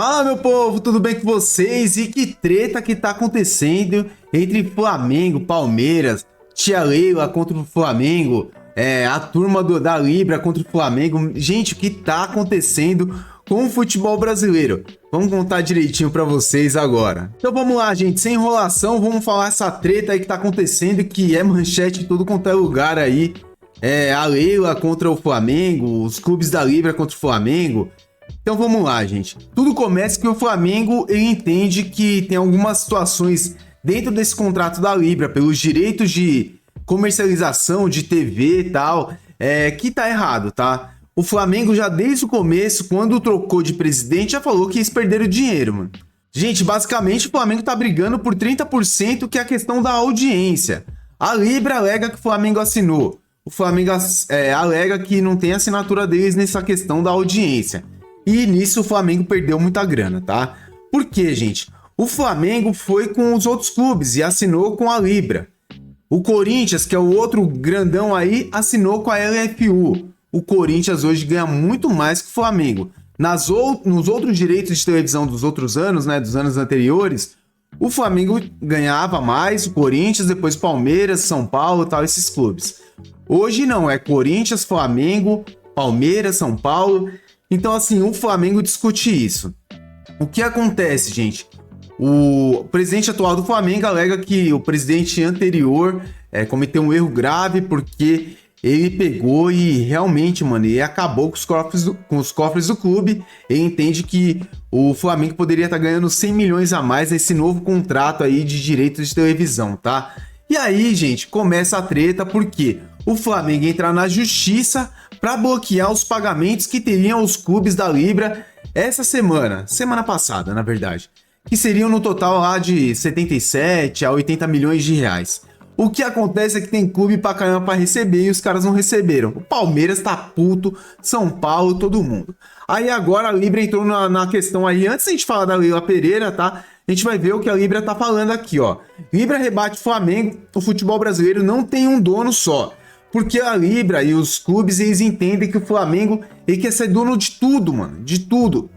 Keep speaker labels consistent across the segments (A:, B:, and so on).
A: Fala, meu povo, tudo bem com vocês? E que treta que tá acontecendo entre Flamengo, Palmeiras, Tia Leila contra o Flamengo, a turma da Libra contra o Flamengo. Gente, o que tá acontecendo com o futebol brasileiro? Vamos contar direitinho pra vocês agora. Então vamos lá, gente, sem enrolação, vamos falar essa treta aí que tá acontecendo, que é manchete em tudo quanto é lugar aí. A Leila contra o Flamengo, os clubes da Libra contra o Flamengo. Então vamos lá, gente. Tudo começa que o Flamengo ele entende que tem algumas situações dentro desse contrato da Libra, pelos direitos de comercialização de TV e tal, que tá errado, tá? O Flamengo já desde o começo, quando trocou de presidente, já falou que eles perderam dinheiro, mano. Gente, basicamente o Flamengo tá brigando por 30%, que é a questão da audiência. A Libra alega que o Flamengo assinou. O Flamengo alega que não tem assinatura deles nessa questão da audiência. E nisso o Flamengo perdeu muita grana, tá? Por quê, gente? O Flamengo foi com os outros clubes e assinou com a Libra. O Corinthians, que é o outro grandão aí, assinou com a LFU. O Corinthians hoje ganha muito mais que o Flamengo. Nos outros direitos de televisão dos outros anos, né, dos anos anteriores, o Flamengo ganhava mais, o Corinthians, depois Palmeiras, São Paulo e tal, esses clubes. Hoje não, é Corinthians, Flamengo, Palmeiras, São Paulo. Então, assim, o Flamengo discute isso. O que acontece, gente? O presidente atual do Flamengo alega que o presidente anterior cometeu um erro grave porque ele pegou e realmente, mano, ele acabou com os cofres do clube. Ele entende que o Flamengo poderia estar ganhando 100 milhões a mais nesse novo contrato aí de direitos de televisão, tá? E aí, gente, começa a treta porque o Flamengo entra na justiça para bloquear os pagamentos que teriam os clubes da Libra essa semana passada, na verdade, que seriam no total lá de 77 a 80 milhões de reais. O que acontece é que tem clube pra caramba pra receber e os caras não receberam. O Palmeiras tá puto, São Paulo, todo mundo. Aí agora a Libra entrou na questão aí, antes da gente falar da Leila Pereira, tá? A gente vai ver o que a Libra tá falando aqui, ó. Libra rebate Flamengo, o futebol brasileiro não tem um dono só. Porque a Libra e os clubes, eles entendem que o Flamengo ele quer ser dono de tudo, mano. De tudo.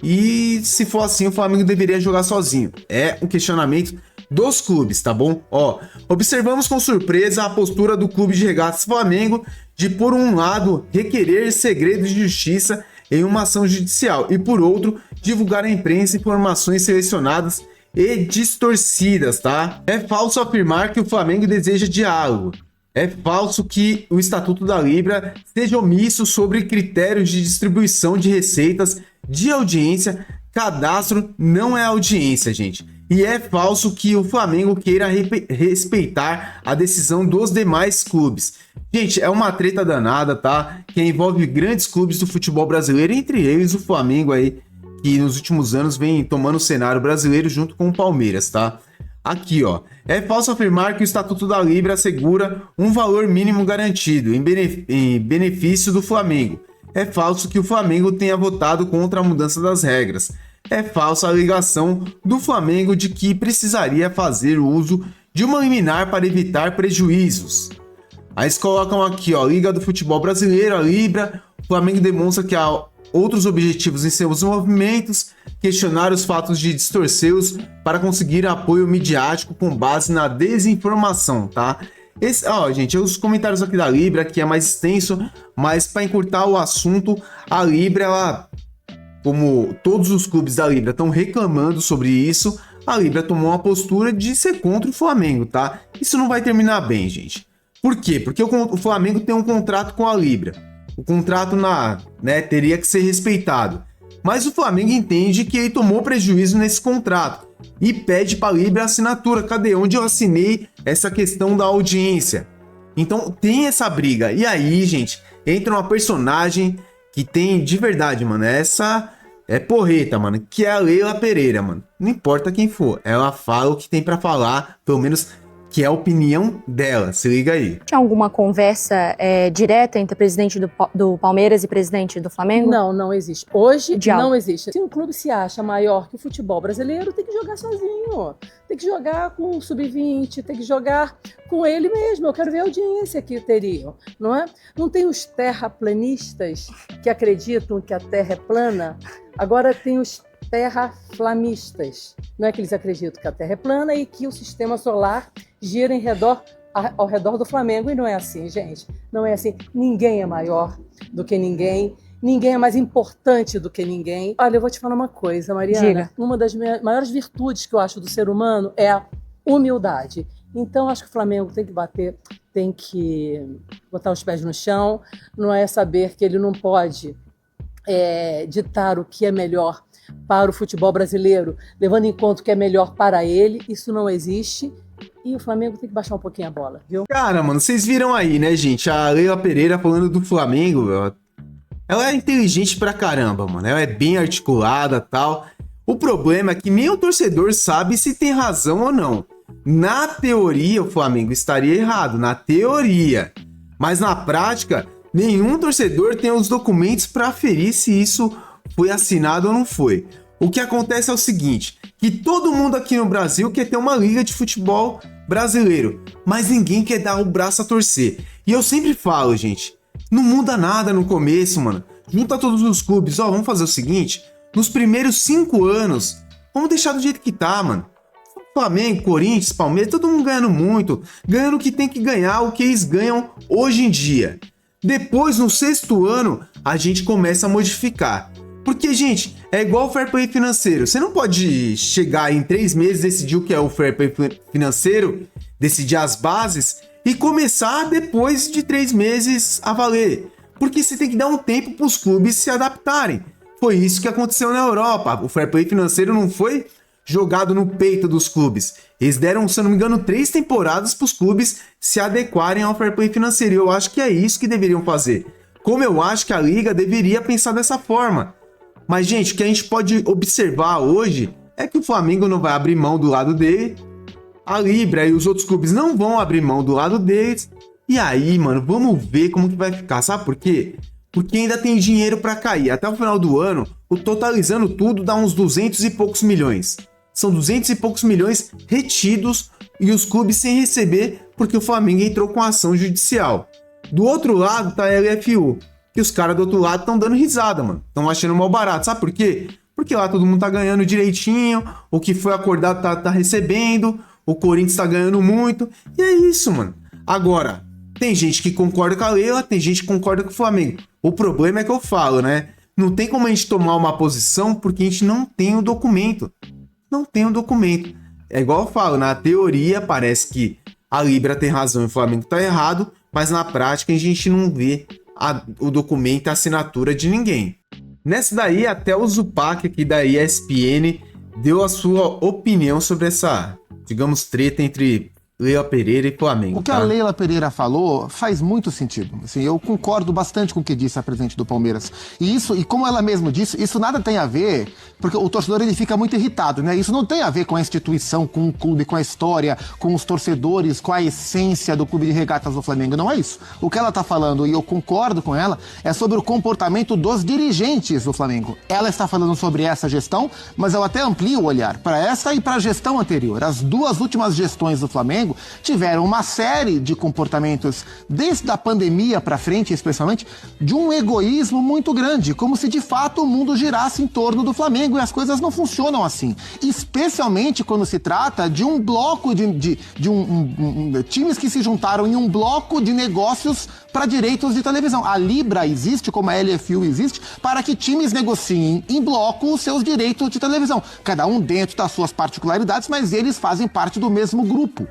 A: E se for assim, o Flamengo deveria jogar sozinho. É um questionamento dos clubes, tá bom? Ó, observamos com surpresa a postura do Clube de Regatas Flamengo de, por um lado, requerer segredos de justiça em uma ação judicial e, por outro, divulgar à imprensa informações selecionadas e distorcidas, tá? É falso afirmar que o Flamengo deseja diálogo. É falso que o Estatuto da Libra seja omisso sobre critérios de distribuição de receitas de audiência. Cadastro não é audiência, gente. E é falso que o Flamengo queira respeitar a decisão dos demais clubes. Gente, é uma treta danada, tá? Que envolve grandes clubes do futebol brasileiro, entre eles o Flamengo aí, que nos últimos anos vem tomando o cenário brasileiro junto com o Palmeiras, tá? Aqui, ó. É falso afirmar que o Estatuto da Libra assegura um valor mínimo garantido em benefício do Flamengo. É falso que o Flamengo tenha votado contra a mudança das regras. É falsa a alegação do Flamengo de que precisaria fazer uso de uma liminar para evitar prejuízos. Aí eles colocam aqui, ó, Liga do Futebol Brasileiro, a Libra. O Flamengo demonstra que há outros objetivos em seus movimentos, questionar os fatos de distorcê-los para conseguir apoio midiático com base na desinformação, tá? Gente, os comentários aqui da Libra, que é mais extenso, mas para encurtar o assunto, a Libra, ela, como todos os clubes da Libra estão reclamando sobre isso, a Libra tomou uma postura de ser contra o Flamengo, tá? Isso não vai terminar bem, gente. Por quê? Porque o Flamengo tem um contrato com a Libra. O contrato teria que ser respeitado. Mas o Flamengo entende que ele tomou prejuízo nesse contrato e pede para a Libra a assinatura. Cadê? Onde eu assinei essa questão da audiência? Então tem essa briga. E aí, gente, entra uma personagem que tem de verdade, mano. Essa é porreta, mano. Que é a Leila Pereira, mano. Não importa quem for. Ela fala o que tem para falar, pelo menos que é a opinião dela, se liga aí.
B: Tinha alguma conversa direta entre presidente do Palmeiras e presidente do Flamengo?
C: Não, não existe. Hoje não existe. Se um clube se acha maior que o futebol brasileiro, tem que jogar sozinho. Tem que jogar com o sub-20, tem que jogar com ele mesmo. Eu quero ver a audiência que teriam, não é? Não tem os terraplanistas que acreditam que a Terra é plana. Agora tem os terraflamistas. Não é que eles acreditam que a Terra é plana e que o sistema solar gira ao redor do Flamengo. E não é assim, gente. Não é assim. Ninguém é maior do que ninguém. Ninguém é mais importante do que ninguém. Olha, eu vou te falar uma coisa, Mariana.
B: Diga.
C: Uma das maiores virtudes que eu acho do ser humano é a humildade. Então, acho que o Flamengo tem que botar os pés no chão. Não é saber que ele não pode ditar o que é melhor para o futebol brasileiro, levando em conta o que é melhor para ele. Isso não existe. E o Flamengo tem que baixar um pouquinho a bola, viu?
A: Cara, mano, vocês viram aí, né, gente? A Leila Pereira falando do Flamengo, ela é inteligente pra caramba, mano. Ela é bem articulada e tal. O problema é que nem o torcedor sabe se tem razão ou não. Na teoria, o Flamengo estaria errado, na teoria. Mas na prática, nenhum torcedor tem os documentos para aferir se isso foi assinado ou não foi. O que acontece é o seguinte, que todo mundo aqui no Brasil quer ter uma liga de futebol brasileiro, mas ninguém quer dar o braço a torcer. E eu sempre falo, gente, não muda nada no começo, mano. Junta todos os clubes, vamos fazer o seguinte, nos primeiros 5 anos, vamos deixar do jeito que tá, mano. Flamengo, Corinthians, Palmeiras, todo mundo ganhando muito, ganhando o que tem que ganhar, o que eles ganham hoje em dia. Depois, no 6º ano, a gente começa a modificar. Porque, gente, é igual o fair play financeiro. Você não pode chegar em 3 meses, decidir o que é o fair play financeiro, decidir as bases e começar depois de 3 meses a valer. Porque você tem que dar um tempo para os clubes se adaptarem. Foi isso que aconteceu na Europa. O fair play financeiro não foi jogado no peito dos clubes. Eles deram, se eu não me engano, 3 temporadas para os clubes se adequarem ao fair play financeiro. E eu acho que é isso que deveriam fazer. Como eu acho que a Liga deveria pensar dessa forma. Mas, gente, o que a gente pode observar hoje é que o Flamengo não vai abrir mão do lado dele, a Libra e os outros clubes não vão abrir mão do lado deles. E aí, mano, vamos ver como que vai ficar. Sabe por quê? Porque ainda tem dinheiro para cair. Até o final do ano, o totalizando tudo dá uns 200 e poucos milhões. São 200 e poucos milhões retidos e os clubes sem receber porque o Flamengo entrou com ação judicial. Do outro lado tá a LFU, que os caras do outro lado estão dando risada, mano. Estão achando mal barato. Sabe por quê? Porque lá todo mundo tá ganhando direitinho, o que foi acordado tá recebendo, o Corinthians tá ganhando muito. E é isso, mano. Agora, tem gente que concorda com a Leila, tem gente que concorda com o Flamengo. O problema é que eu falo, né? Não tem como a gente tomar uma posição porque a gente não tem o documento. Não tem o documento. É igual eu falo, na teoria parece que a Libra tem razão e o Flamengo tá errado, mas na prática a gente não vê o documento, a assinatura de ninguém. Nessa daí, até o Zupac aqui da ESPN deu a sua opinião sobre essa, digamos, treta entre Leila Pereira e Flamengo.
D: O que a Leila Pereira falou faz muito sentido. Assim, eu concordo bastante com o que disse a presidente do Palmeiras. E como ela mesma disse, isso nada tem a ver, porque o torcedor ele fica muito irritado, né? Isso não tem a ver com a instituição, com o clube, com a história, com os torcedores, com a essência do clube de regatas do Flamengo. Não é isso. O que ela está falando, e eu concordo com ela, é sobre o comportamento dos dirigentes do Flamengo. Ela está falando sobre essa gestão, mas eu até amplio o olhar para essa e para a gestão anterior. As 2 últimas gestões do Flamengo tiveram uma série de comportamentos, desde a pandemia para frente, especialmente, de um egoísmo muito grande, como se de fato o mundo girasse em torno do Flamengo, e as coisas não funcionam assim. Especialmente quando se trata de um bloco de times que se juntaram em um bloco de negócios para direitos de televisão. A Libra existe, como a LFU existe, para que times negociem em bloco os seus direitos de televisão. Cada um dentro das suas particularidades, mas eles fazem parte do mesmo grupo.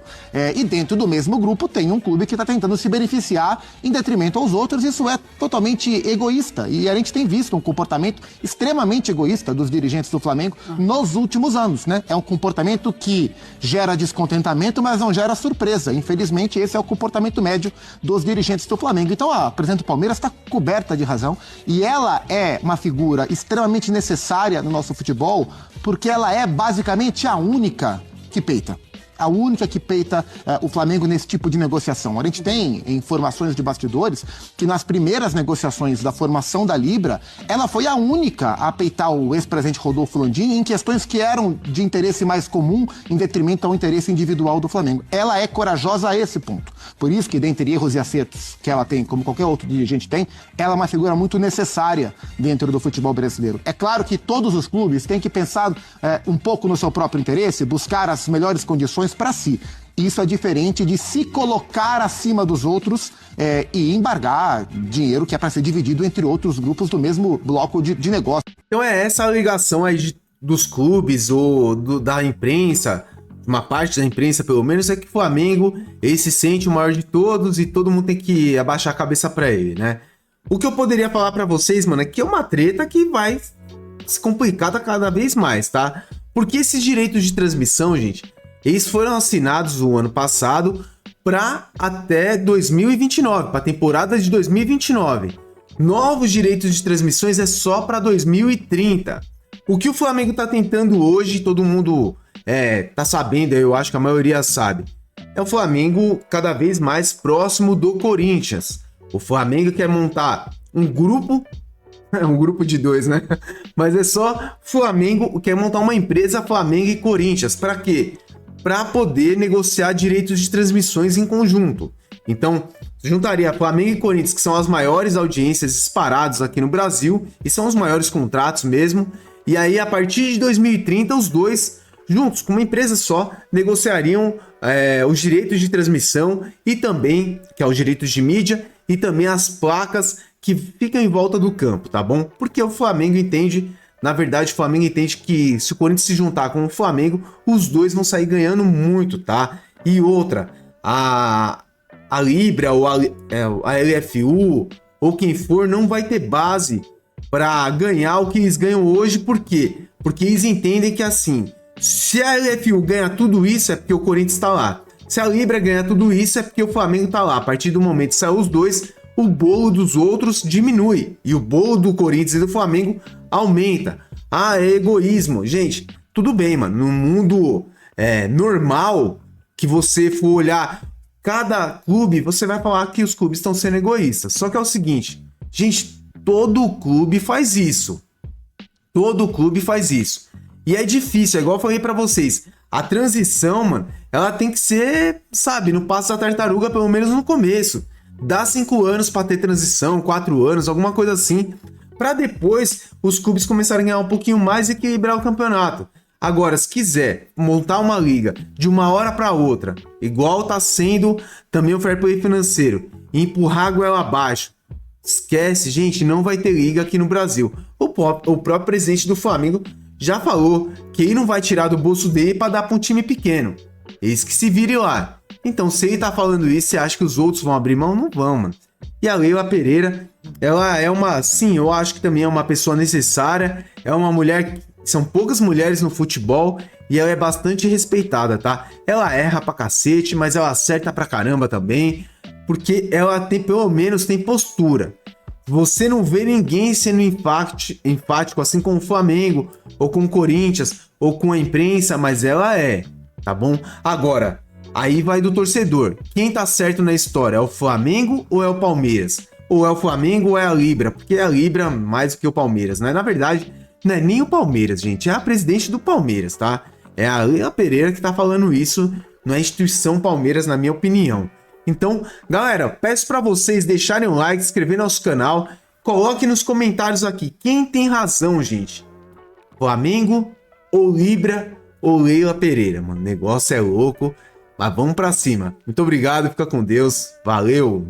D: E dentro do mesmo grupo tem um clube que está tentando se beneficiar em detrimento aos outros. Isso é totalmente egoísta. E a gente tem visto um comportamento extremamente egoísta dos dirigentes do Flamengo nos últimos anos, né? É um comportamento que gera descontentamento, mas não gera surpresa. Infelizmente, esse é o comportamento médio dos dirigentes do Flamengo. Então, a presidente do Palmeiras está coberta de razão e ela é uma figura extremamente necessária no nosso futebol porque ela é basicamente a única que peita. a única que peita o Flamengo nesse tipo de negociação. A gente tem informações de bastidores que nas primeiras negociações da formação da Libra, ela foi a única a peitar o ex-presidente Rodolfo Landim em questões que eram de interesse mais comum em detrimento ao interesse individual do Flamengo. Ela é corajosa a esse ponto. Por isso que, dentre erros e acertos que ela tem, como qualquer outro dirigente tem, ela é uma figura muito necessária dentro do futebol brasileiro. É claro que todos os clubes têm que pensar um pouco no seu próprio interesse, buscar as melhores condições para si. Isso é diferente de se colocar acima dos outros e embargar dinheiro que é para ser dividido entre outros grupos do mesmo bloco de negócio.
A: Então é essa a ligação aí dos clubes ou da imprensa, uma parte da imprensa pelo menos, é que o Flamengo ele se sente o maior de todos e todo mundo tem que abaixar a cabeça para ele, né? O que eu poderia falar para vocês, mano, é que é uma treta que vai se complicar cada vez mais, tá? Porque esses direitos de transmissão, gente, eles foram assinados no ano passado para até 2029, para a temporada de 2029. Novos direitos de transmissões é só para 2030. O que o Flamengo tá tentando hoje, todo mundo tá sabendo, eu acho que a maioria sabe, é o Flamengo cada vez mais próximo do Corinthians. O Flamengo quer montar um grupo de dois, né? Mas é só Flamengo, quer montar uma empresa Flamengo e Corinthians. Para quê? Para poder negociar direitos de transmissões em conjunto. Então, juntaria Flamengo e Corinthians, que são as maiores audiências disparadas aqui no Brasil, e são os maiores contratos mesmo. E aí, a partir de 2030, os dois, juntos, com uma empresa só, negociariam os direitos de transmissão e também, que é os direitos de mídia, e também as placas que ficam em volta do campo, tá bom? Porque o Flamengo entende, na verdade, o Flamengo entende que se o Corinthians se juntar com o Flamengo, os dois vão sair ganhando muito, tá? E outra, a Libra ou a LFU ou quem for não vai ter base para ganhar o que eles ganham hoje, por quê? Porque eles entendem que assim, se a LFU ganha tudo isso é porque o Corinthians está lá. Se a Libra ganha tudo isso é porque o Flamengo está lá. A partir do momento que saem os dois, o bolo dos outros diminui. E o bolo do Corinthians e do Flamengo aumenta. Ah, é egoísmo. Gente, tudo bem, mano. No mundo normal, que você for olhar cada clube, você vai falar que os clubes estão sendo egoístas. Só que é o seguinte, gente, todo clube faz isso. Todo clube faz isso. E é difícil, é igual eu falei pra vocês. A transição, mano, ela tem que ser, sabe, no passo da tartaruga, pelo menos no começo. Dá 5 anos pra ter transição, 4 anos, alguma coisa assim, pra depois os clubes começarem a ganhar um pouquinho mais e equilibrar o campeonato. Agora, se quiser montar uma liga de uma hora pra outra, igual tá sendo também o fair play financeiro, e empurrar a goela abaixo, esquece, gente, não vai ter liga aqui no Brasil. O próprio presidente do Flamengo já falou que ele não vai tirar do bolso dele para dar para um time pequeno. Eis que se vire lá. Então, se ele tá falando isso, você acha que os outros vão abrir mão? Não vão, mano. E a Leila Pereira, ela é sim, eu acho que também é uma pessoa necessária. É uma mulher, são poucas mulheres no futebol e ela é bastante respeitada, tá? Ela erra pra cacete, mas ela acerta pra caramba também, porque ela tem, pelo menos, tem postura. Você não vê ninguém sendo enfático assim com o Flamengo, ou com o Corinthians, ou com a imprensa, mas ela é, tá bom? Agora, aí vai do torcedor. Quem tá certo na história? É o Flamengo ou é o Palmeiras? Ou é o Flamengo ou é a Libra? Porque é a Libra mais do que o Palmeiras, né? Na verdade, não é nem o Palmeiras, gente. É a presidente do Palmeiras, tá? É a Leila Pereira que tá falando isso, não é a instituição Palmeiras, na minha opinião. Então, galera, peço para vocês deixarem um like, se inscrever no nosso canal, coloque nos comentários aqui quem tem razão, gente. Flamengo ou Libra ou Leila Pereira, mano. O negócio é louco, mas vamos para cima. Muito obrigado, fica com Deus, valeu!